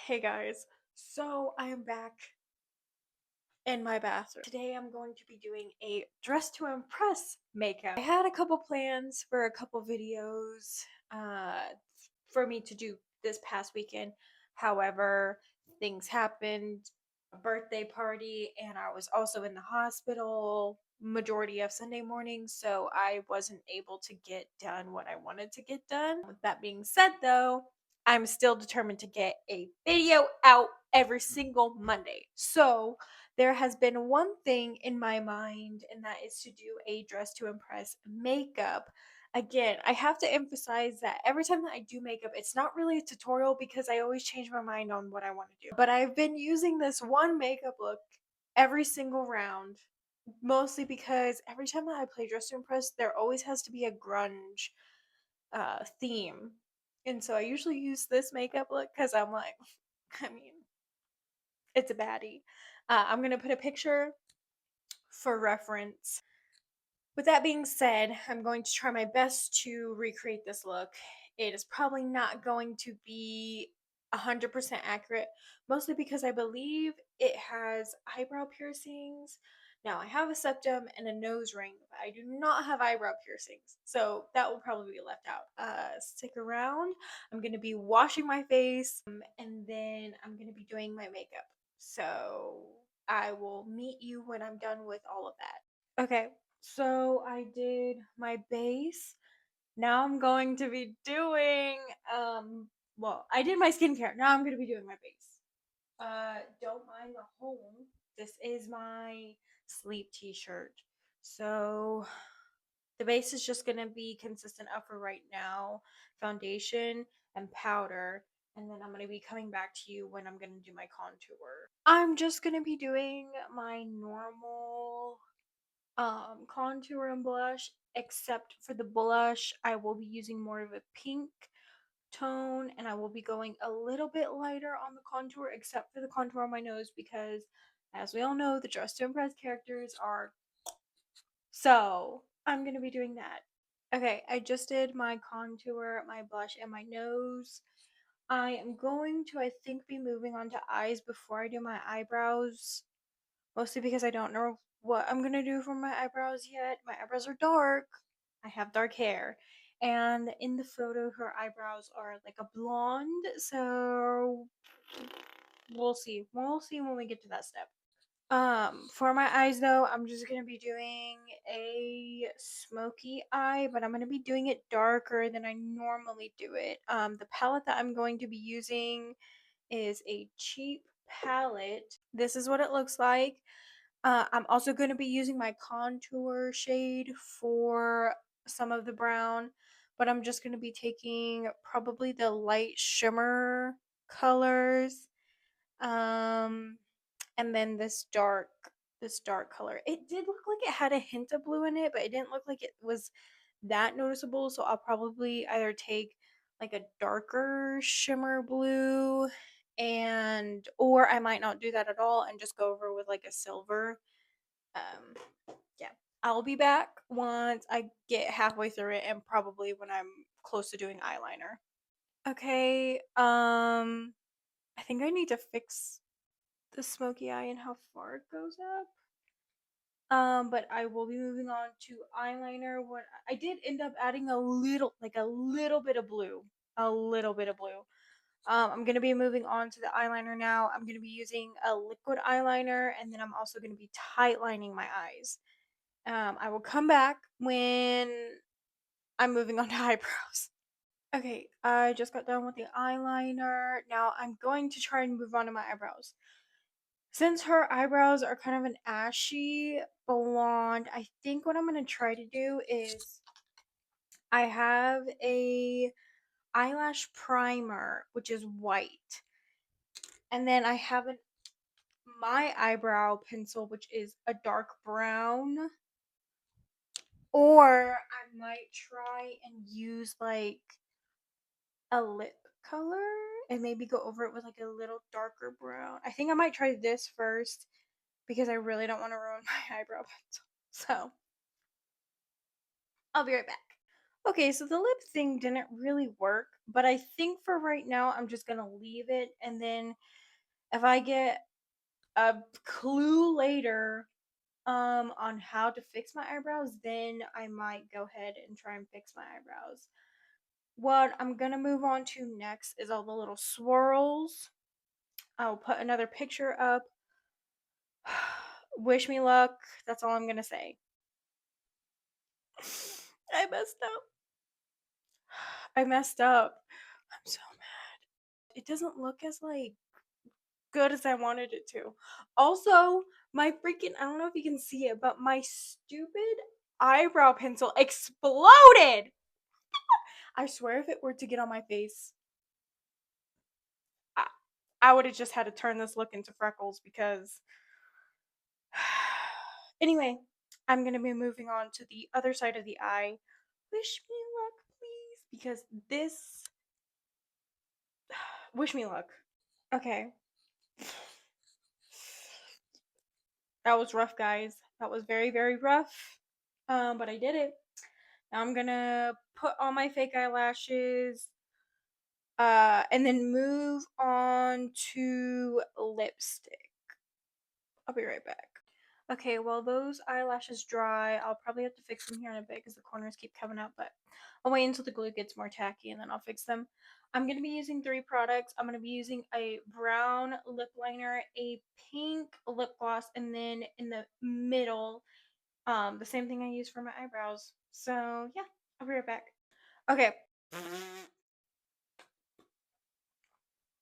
Hey guys, so I am back in my bathroom. Today I'm going to be doing a dress to impress makeup. I had a couple plans for a couple videos for me to do this past weekend. However, things happened, a birthday party, and I was also in the hospital majority of Sunday morning, so I wasn't able to get done what I wanted to get done. With that being said though, I'm still determined to get a video out every single Monday. So there has been one thing in my mind, and that is to do a dress to impress makeup. Again, I have to emphasize that every time that I do makeup, it's not really a tutorial because I always change my mind on what I want to do. But I've been using this one makeup look every single round, mostly because every time that I play dress to impress, there always has to be a grunge theme. And so I usually use this makeup look because I'm like, I mean, it's a baddie. I'm gonna put a picture for reference. With that being said, I'm going to try my best to recreate this look. It is probably not going to be 100% accurate, mostly because I believe it has eyebrow piercings. Now, I have a septum and a nose ring, but I do not have eyebrow piercings, so that will probably be left out. Stick around. I'm going to be washing my face, and then I'm going to be doing my makeup. So I will meet you when I'm done with all of that. Okay, so I did my base. Now I'm going to be doing I did my skincare. Now I'm going to be doing my base. Don't mind the home. This is my sleep t-shirt. So the base is just going to be consistent of for right now, foundation and powder, and then I'm going to be coming back to you when I'm going to do my contour. I'm just going to be doing my normal contour and blush, except for the blush I will be using more of a pink tone, and I will be going a little bit lighter on the contour, except for the contour on my nose, because as we all know, the dress to impress characters are, so I'm gonna be doing that. Okay, I just did my contour, my blush, and my nose. I am going to, I think, be moving on to eyes before I do my eyebrows, mostly because I don't know what I'm gonna do for my eyebrows yet. My eyebrows are dark. I have dark hair. And in the photo, her eyebrows are like a blonde. So we'll see. We'll see when we get to that step. For my eyes though, I'm just gonna be doing a smoky eye, but I'm gonna be doing it darker than I normally do it. The palette that I'm going to be using is a cheap palette. This is what it looks like. I'm also going to be using my contour shade for some of the brown, but I'm just going to be taking probably the light shimmer colors, um, and then this dark color. It did look like it had a hint of blue in it, but it didn't look like it was that noticeable. So I'll probably either take like a darker shimmer blue, and or I might not do that at all and just go over with like a silver. Yeah, I'll be back once I get halfway through it, and probably when I'm close to doing eyeliner. Okay, I think I need to fix the smoky eye and how far it goes up. But I will be moving on to eyeliner. What I did end up adding a little, like a little bit of blue, a little bit of blue. I'm gonna be moving on to the eyeliner now. I'm gonna be using a liquid eyeliner, and then I'm also gonna be tightlining my eyes. I will come back when I'm moving on to eyebrows. Okay, I just got done with the eyeliner. Now I'm going to try and move on to my eyebrows. Since her eyebrows are kind of an ashy blonde, I think what I'm going to try to do is I have a eyelash primer, which is white. And then I have my eyebrow pencil, which is a dark brown. Or I might try and use like a lip color and maybe go over it with like a little darker brown. I think I might try this first because I really don't want to ruin my eyebrow pencil. So I'll be right back. Okay, so the lip thing didn't really work, but I think for right now I'm just gonna leave it, and then if I get a clue later on how to fix my eyebrows, then I might go ahead and try and fix my eyebrows. What I'm gonna move on to next is all the little swirls. I'll put another picture up. Wish me luck. That's all I'm gonna say. I messed up. I messed up. I'm so mad. It doesn't look as like good as I wanted it to. Also, my freaking I don't know if you can see it, but my stupid eyebrow pencil exploded. I swear if it were to get on my face, I, I would have just had to turn this look into freckles because anyway, I'm going to be moving on to the other side of the eye. Wish me luck, please, because this wish me luck. Okay. That was rough, guys. That was very, very rough. But I did it. Now I'm gonna put on my fake eyelashes, and then move on to lipstick. I'll be right back. Okay, while those eyelashes dry, I'll probably have to fix them here in a bit because the corners keep coming out, but I'll wait until the glue gets more tacky and then I'll fix them. I'm going to be using 3 products. I'm going to be using a brown lip liner, a pink lip gloss, and then in the middle, the same thing I use for my eyebrows. So, yeah, I'll be right back. Okay.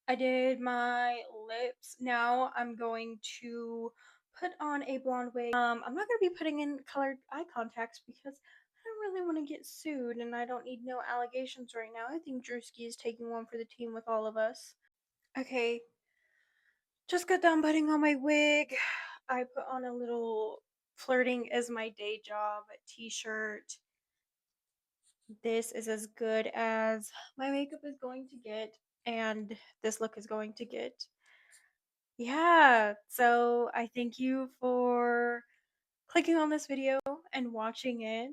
I did my lips. Now I'm going to put on a blonde wig. I'm not going to be putting in colored eye contacts because I don't really want to get sued and I don't need no allegations right now. I think Drewski is taking one for the team with all of us. Okay, just got done putting on my wig. I put on a little flirting is my day job t-shirt. This is as good as my makeup is going to get and this look is going to get. Yeah, so I thank you for clicking on this video and watching it.